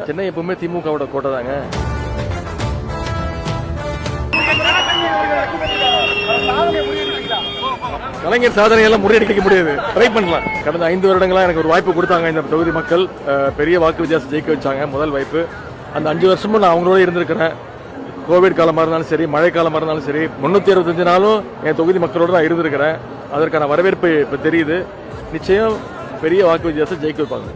சென்னை எப்பவுமே திமுகவோட கோட்டை தாங்க. கலைஞர் சாதனையெல்லாம் முறியடிக்க முடியாது, ட்ரை பண்ணலாம். கடந்த 5 வருடங்களா எனக்கு ஒரு வாய்ப்பு கொடுத்தாங்க இந்த தொகுதி மக்கள். பெரிய வாக்கு வித்தியாசம் ஜெயிக்க வச்சாங்க முதல் வாய்ப்பு. அந்த 5 வருஷமும் நான் அவங்களோட இருந்திருக்கிறேன். கோவிட் காலமாக இருந்தாலும் சரி, மழை காலமாக இருந்தாலும் சரி, 365 நாளும் என் தொகுதி மக்களோட நான் இருந்திருக்கிறேன். அதற்கான வரவேற்பு இப்போ தெரியுது. நிச்சயம் பெரிய வாக்கு வித்தியாசம் ஜெயிக்க வைப்பாங்க.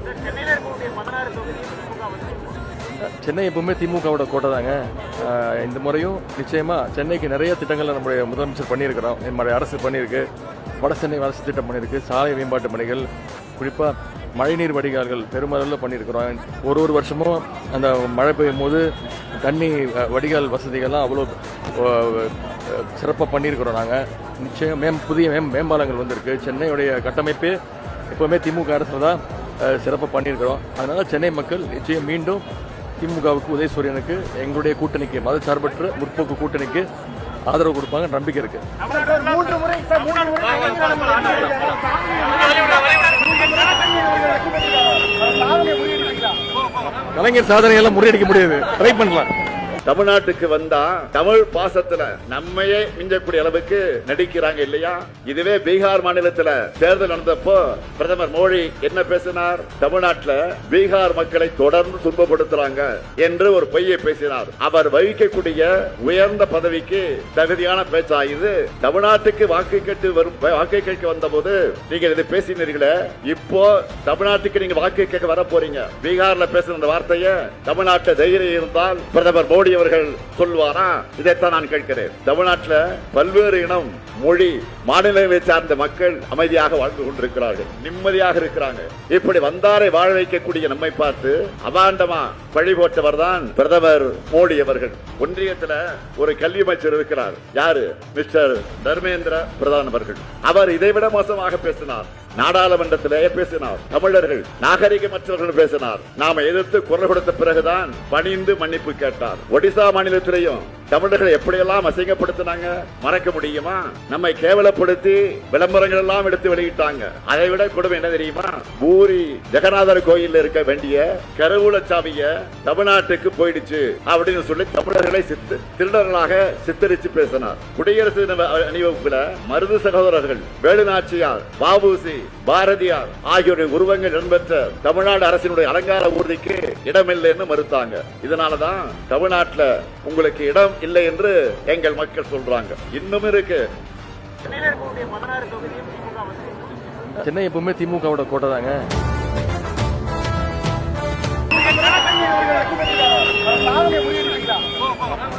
சென்னை எப்பவுமே திமுகவோட கோட்டை தாங்க. இந்த முறையும் நிச்சயமா சென்னைக்கு நிறைய திட்டங்களை நம்முடைய முதலமைச்சர் பண்ணியிருக்கிறோம். நம்முடைய அரசு பண்ணியிருக்கு. வட சென்னை வளர்ச்சி திட்டம் பண்ணியிருக்கு. சாலை மேம்பாட்டு பணிகள், குறிப்பாக மழைநீர் வடிகால்கள் பெருமளவில் பண்ணியிருக்கிறோம். ஒரு வருஷமும் அந்த மழை பெய்யும் போது தண்ணி வடிகால் வசதிகள்லாம் அவ்வளோ சிறப்பாக பண்ணியிருக்கிறோம். நாங்கள் நிச்சயம் புதிய மேம்பாலங்கள் வந்திருக்கு. சென்னையுடைய கட்டமைப்பு எப்போவுமே திமுக அரசு தான் சிறப்பாக பண்ணியிருக்கிறோம். அதனால் சென்னை மக்கள் நிச்சயம் மீண்டும் திமுகவுக்கு, உதயசூரியனுக்கு, எங்களுடைய கூட்டணிக்கு, மதச்சார்பற்ற முற்போக்கு கூட்டணிக்கு ஆதரவு கொடுப்பாங்க, நம்பிக்கை இருக்கு. கலைஞர் சாதனையெல்லாம் முறியடிக்க முடியாது, ட்ரை பண்ணலாம். தமிழ்நாட்டுக்கு வந்தா தமிழ் பாசத்துல நம்மையே மிஞ்சக்கூடிய அளவுக்கு நடிக்கிறாங்க இல்லையா? இதுவே பீகார் மாநிலத்துல தேர்தல் நடந்தப்போ பிரதமர் மோடி என்ன பேசினார்? தமிழ்நாட்டுல பீகார் மக்களை தொடர்ந்து துன்பப்படுத்துறாங்க என்று ஒரு பொய்யை பேசினார். அவர் வகிக்கக்கூடிய உயர்ந்த பதவிக்கு தகுதியான பேச்சா இது? தமிழ்நாட்டுக்கு வாக்கு கேட்க வந்த போது நீங்க இதை பேசினீர்களே, இப்போ தமிழ்நாட்டுக்கு நீங்க வாக்கு கேட்க வர போறீங்க. பீகார்ல பேசுற வார்த்தையை தமிழ்நாட்டுல தைரியம் இருந்தால் பிரதமர் மோடி அவர்கள் சொல்வாரா? இதைத்தான் நான் கேட்கிறேன். தமிழ்நாட்டில் பல்வேறு இனம், மொழி, மாநிலங்களை சார்ந்த மக்கள் அமைதியாக வாழ்ந்து கொண்டிருக்கிறார்கள், நிம்மதியாக இருக்கிறாங்க. இப்படி வந்தாரை வாழ வைக்கக்கூடிய நம்மை பார்த்து அபாண்டமா பழி போட்டவர் தான் பிரதமர் மோடி அவர்கள். ஒன்றியத்தில் ஒரு கல்வி அமைச்சர் இருக்கிறார். யாரு? மிஸ்டர் தர்மேந்திர பிரதான் அவர்கள். அவர் இதைவிட மோசமாக பேசினார். நாடாளுமன்றத்திலேயே பேசினார். தமிழர்கள் நாகரிகமற்றவர்கள் பேசினார். நாம எதிர்த்து குரல் கொடுத்த பிறகுதான் பணிந்து மன்னிப்பு கேட்டார். ஒடிசா மாநிலத்திலேயும் தமிழர்களை எப்படியெல்லாம் அசிங்கப்படுத்தினாங்க, மறக்க முடியுமா? நம்மை கேவலப்படுத்தி விளம்பரங்கள் எல்லாம் எடுத்து வெளியிட்டாங்க. அதை விட கொடுமை என்ன தெரியுமா? பூரி ஜெகநாதர் கோயில் இருக்க வேண்டிய கருவூல சாவிய தமிழ்நாட்டுக்கு போயிடுச்சு அப்படின்னு சொல்லி தமிழர்களை திருடர்களாக சித்தரித்து பேசினார். குடியரசு அணிவகுப்புல மருது சகோதரர்கள், வேலுநாச்சியார், வாபூசி, பாரதியார் ஆகியோருடைய உருவங்கள் இடம்பெற்ற தமிழ்நாடு அரசினுடைய அலங்கார ஊர்திக்கு இடமில்லைன்னு மறுத்தாங்க. இதனாலதான் தமிழ்நாட்டில் உங்களுக்கு இடம் இல்லை என்று எங்கள் மக்கள் சொல்றாங்க. இன்னும் இருக்கு. சென்னை எப்பவுமே திமுகவோட கோட்டை தாங்க.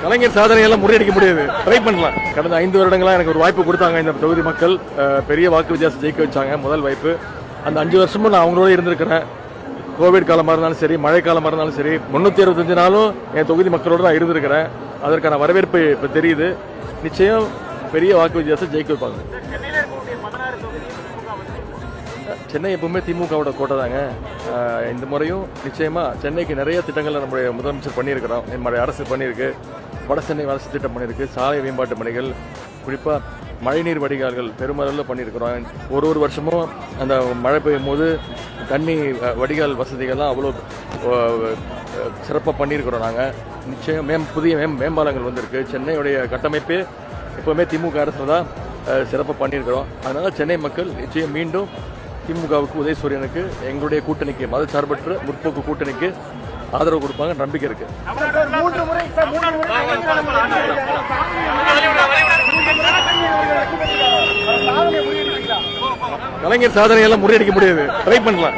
கலைஞர் சாதனையெல்லாம் முறியடிக்க முடியாது, ட்ரை பண்ணலாம். கடந்த 5 வருடங்களா எனக்கு ஒரு வாய்ப்பு கொடுத்தாங்க இந்த தொகுதி மக்கள். பெரிய வாக்கு வித்தியாசம் ஜெயிக்க வச்சாங்க முதல் வாய்ப்பு. அந்த 5 வருஷமும் நான் அவங்களோட இருந்திருக்கிறேன். கோவிட் காலமாக இருந்தாலும் சரி, மழை காலமாக இருந்தாலும் சரி, 365 நாளும் என் தொகுதி மக்களோட நான் இருந்திருக்கிறேன். அதற்கான வரவேற்பு இப்போ தெரியுது. நிச்சயம் பெரிய வாக்கு வித்தியாசம் ஜெயிக்க வைப்பாங்க. சென்னை எப்பவுமே திமுகவோட கோட்டை தாங்க. இந்த முறையும் நிச்சயமா சென்னைக்கு நிறைய திட்டங்களை நம்முடைய முதலமைச்சர் பண்ணியிருக்கிறோம். நம்முடைய அரசு பண்ணியிருக்கு. வட சென்னை வளர்ச்சி திட்டம் பண்ணியிருக்கு. சாலை மேம்பாட்டு பணிகள், குறிப்பாக மழைநீர் வடிகால்கள் பெருமளவில் பண்ணியிருக்கிறோம். ஒரு வருஷமும் அந்த மழை பெய்யும் போது தண்ணி வடிகால் வசதிகள்லாம் அவ்வளோ சிறப்பாக பண்ணியிருக்கிறோம். நாங்கள் நிச்சயம் புதிய மேம்பாலங்கள் வந்திருக்கு. சென்னையுடைய கட்டமைப்பு எப்போவுமே திமுக அரசு தான் சிறப்பாக பண்ணியிருக்கிறோம். அதனால் சென்னை மக்கள் நிச்சயம் மீண்டும் திமுகவுக்கு, உதயசூரியனுக்கு, எங்களுடைய கூட்டணிக்கு, மதச்சார்பற்ற முற்போக்கு கூட்டணிக்கு ஆதரவு கொடுப்பாங்க, நம்பிக்கை இருக்கு. கலைஞர் சாதனையெல்லாம் முறியடிக்க முடியாது, ட்ரை பண்ணலாம்.